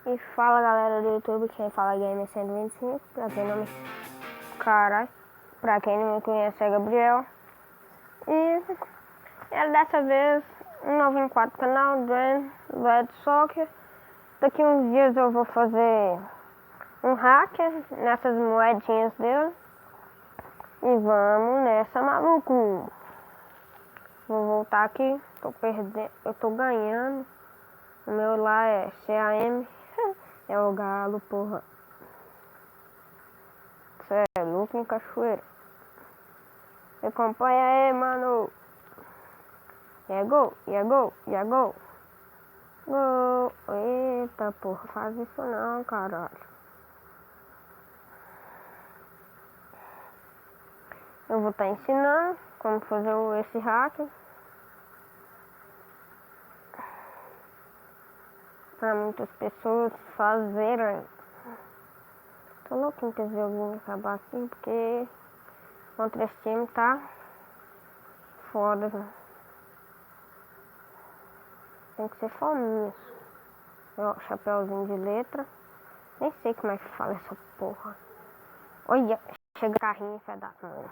E fala galera do YouTube, quem fala é Gamer 125, pra quem não me... Caralho, pra quem não me conhece é Gabriel. E dessa vez um novo enquadro do canal do Red Soccer. Daqui uns dias eu vou fazer um hacker nessas moedinhas dele. E vamos nessa, maluco. Vou voltar aqui, tô perdendo, eu tô ganhando. O meu lá é CAM. É o galo, porra. Cê é louco em cachoeira. Acompanha aí, mano. E é gol, e é gol, e é gol. Gol. Eita, porra, faz isso não, caralho. Eu vou estar ensinando como fazer esse hack. Para muitas pessoas fazerem. Tô louco em ter esse joguinho acabar assim, porque contra esse time tá foda, né? Tem que ser fominhas. Ó, chapéuzinho de letra. Nem sei como é que fala essa porra. Olha, chega carrinho, fé da mãe.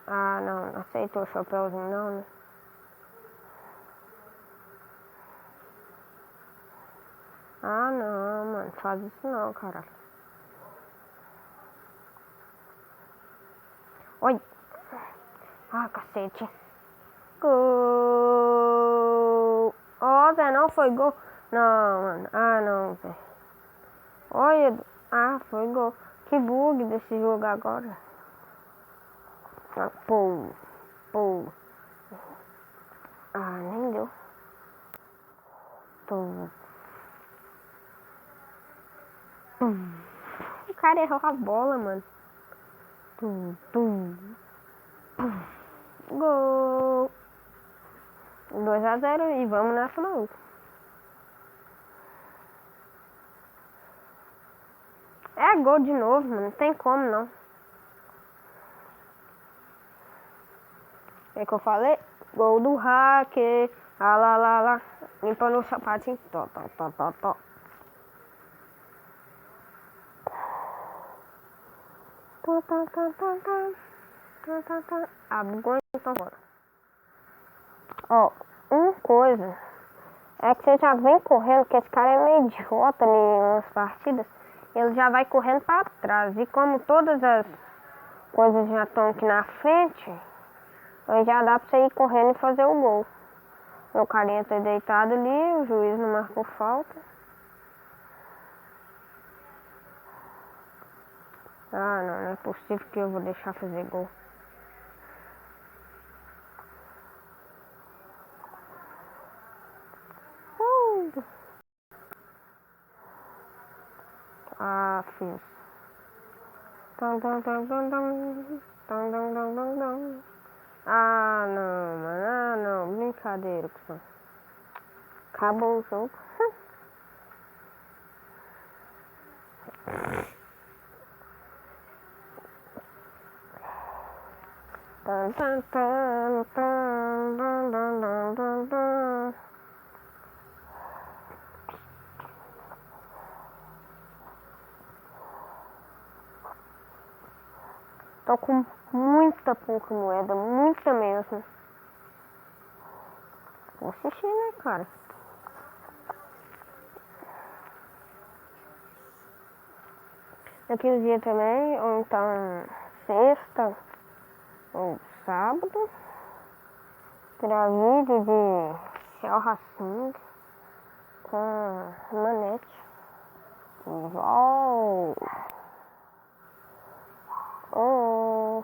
Ah, não aceitou o chapéuzinho não, né? Ah, não, mano, faz isso não, caralho. Oi. Ah, cacete. Gol. Ó, Zé, não foi gol. Não, mano. Ah, não, Zé. Olha. Ah, foi gol. Que bug desse jogo agora. Ah, pô. Pô. Ah, nem deu. Pum. Pum. O cara errou a bola, mano. Pum, pum. Pum. Gol. 2-0 e vamos nessa, maluco. É gol de novo, mano. Não tem como, não. É que eu falei? Gol do hacker. Ah, lá, lá, lá. Limpando o sapatinho. Tó, tó, tó, tó, tó. Tó, tó, tó, tó, tó. Tó, tó, tó. Aguenta fora. Ó, uma coisa é que você já vem correndo, que esse cara é meio idiota em umas partidas. Ele já vai correndo pra trás. E como todas as coisas já estão aqui na frente, aí já dá pra você ir correndo e fazer o gol. Meu carinha tá deitado ali, o juiz não marcou falta. Ah, não é possível que eu vou deixar fazer gol. Ah, fiz. Tum, tum, tum, tum, tum. Tum, tum, tum, tum, tum. Ah, não, mano. Ah, não. Brincadeira, pessoal. Acabou o jogo. Tum, tum, tum, tum, tum, tum, tum, tum. Tô com muita pouca moeda, muita mesmo. Vou assistir, né, cara? Daqui uns dias também, ou então sexta ou sábado, terá vídeo de Céu Racing com Manete. Uau! Oh!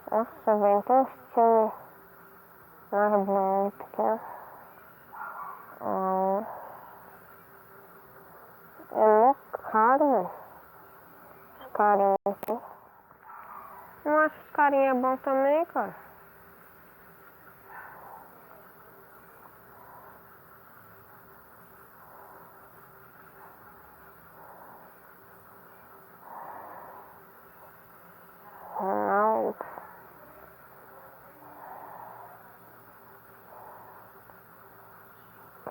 Nossa, vem tão filme mais bonito que é. É muito caro, velho. Os carinhos aqui. Não acho que os carinhos é bom também, cara. Ronaldo.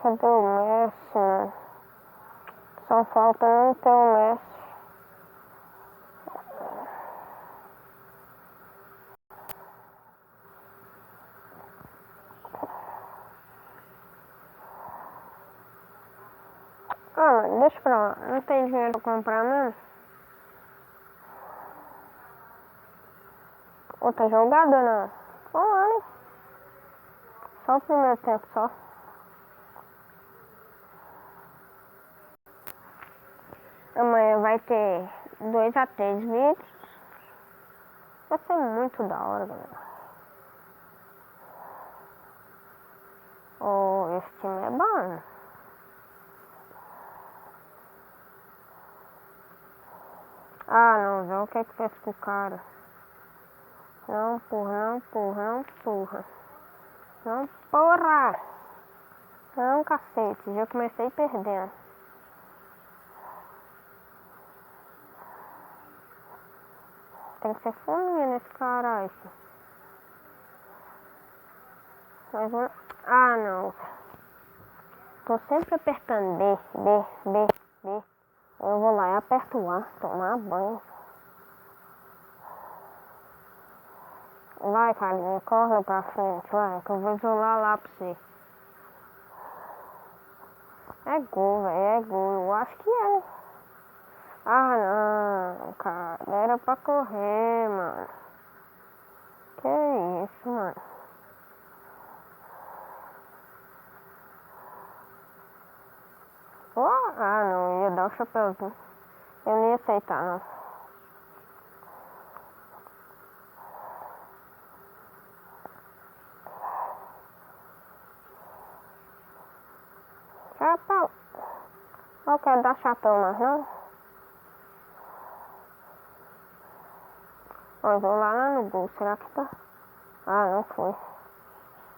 Cadê o Messi, mano? Só falta não ter o Messi. Ah, mano, deixa pra lá. Não tem dinheiro pra comprar mesmo. Outra jogada não. Vamos lá, né? Só o primeiro tempo só. Amanhã vai ter 2 a 3 vídeos. Vai ser muito da hora, galera. Oh, esse time é bom. Ah, não, Zé, o que é que fez com o cara? Não, porra, não, porra, não, porra. Não, porra! Não, cacete, já comecei perdendo. Tem que ser fominha nesse caralho. Mas vamos... Ah, não. Tô sempre apertando B. Eu vou lá e aperto o A, tomar banho. Vai, Carlinhos, corre pra frente, vai, que eu vou isolar lá pra você. É gol, velho, é gol. Eu acho que é. Ah, não, cara. Era pra correr, mano. Que isso, mano. Oh, ah, não. Ia dar o chapéuzinho. Eu não ia aceitar, não. Chapéu. Não quero dar chapéu mais, não. Ó, eu vou lá no gol. Será que tá? Ah, não foi.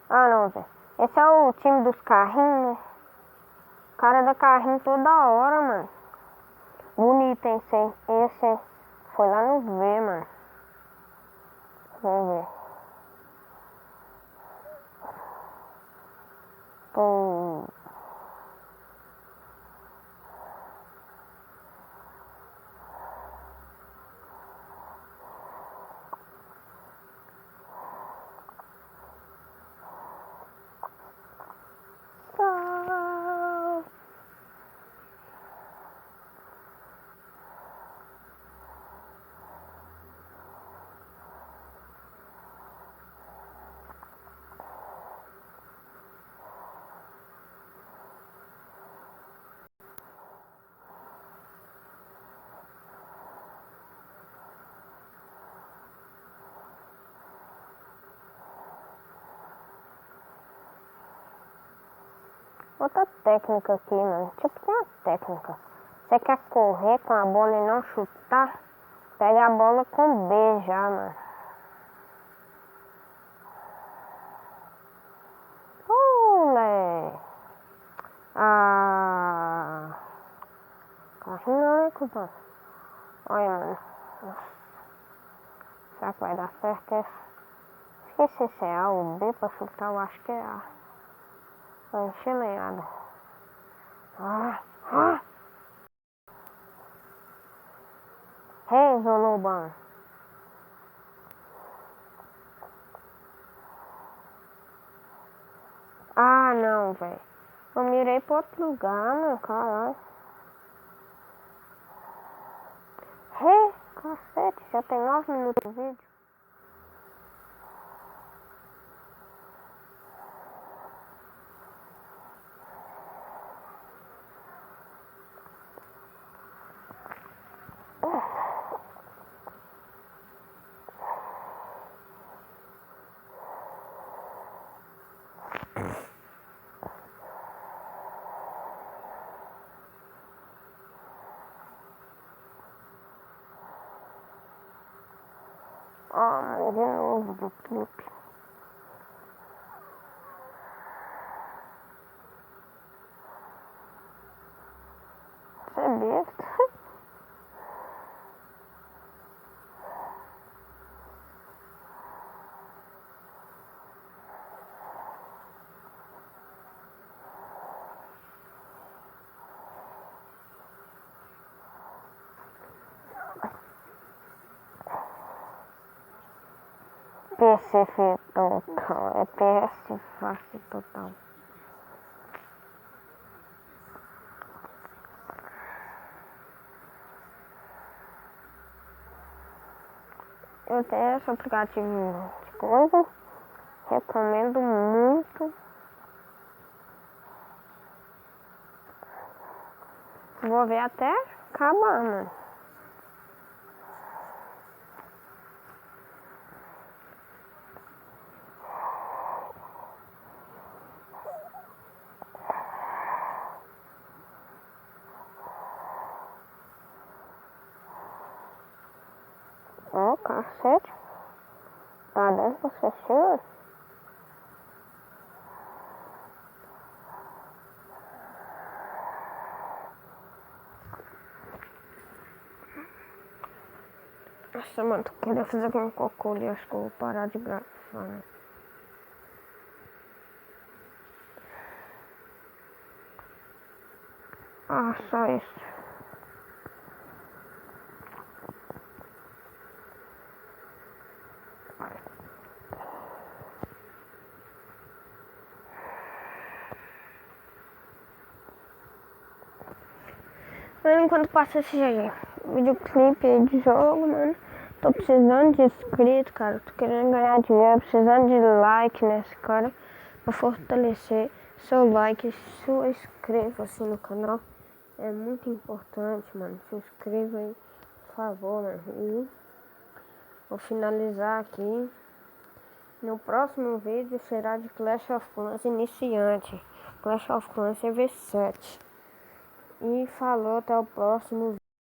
Ah, não, Zé. Esse é o time dos carrinhos, né? O cara da carrinho toda hora, mano. Bonito, hein, esse foi lá no V, mano. Vamos ver. Pô. Outra técnica aqui, mano. Tipo, tem uma técnica. Você quer correr com a bola e não chutar? Pega a bola com B já, mano. Olé! Ah! Carrinho não, né, cuzão? Olha, mano. Nossa. Será que vai dar certo? Esqueci se é A ou B pra chutar, eu acho que é A. Vai encher lenhada. Hey, Zoloban. Ah, não, velho. Eu mirei pra outro lugar, meu caralho. Cacete, já tem 9 minutos de vídeo. Ah, de novo do clipe. Você é besta. PC total, é PS fácil total. Eu tenho esse aplicativo de coisa, recomendo muito. Vou ver até acabar, mano. Ó, cacete. Tá dando pra assistir? Nossa, mano, tô querendo fazer com um cocô ali, acho que eu vou parar de gravar. Ah, só isso. Mas enquanto passa esse videoclipe aí de jogo, mano, tô precisando de inscrito, cara. Tô querendo ganhar dinheiro, precisando de like nesse cara pra fortalecer seu like, sua inscreva-se no canal. É muito importante, mano. Se inscreva aí, por favor, mano. E vou finalizar aqui. No próximo vídeo será de Clash of Clans iniciante. Clash of Clans CV7. E falou, até o próximo vídeo.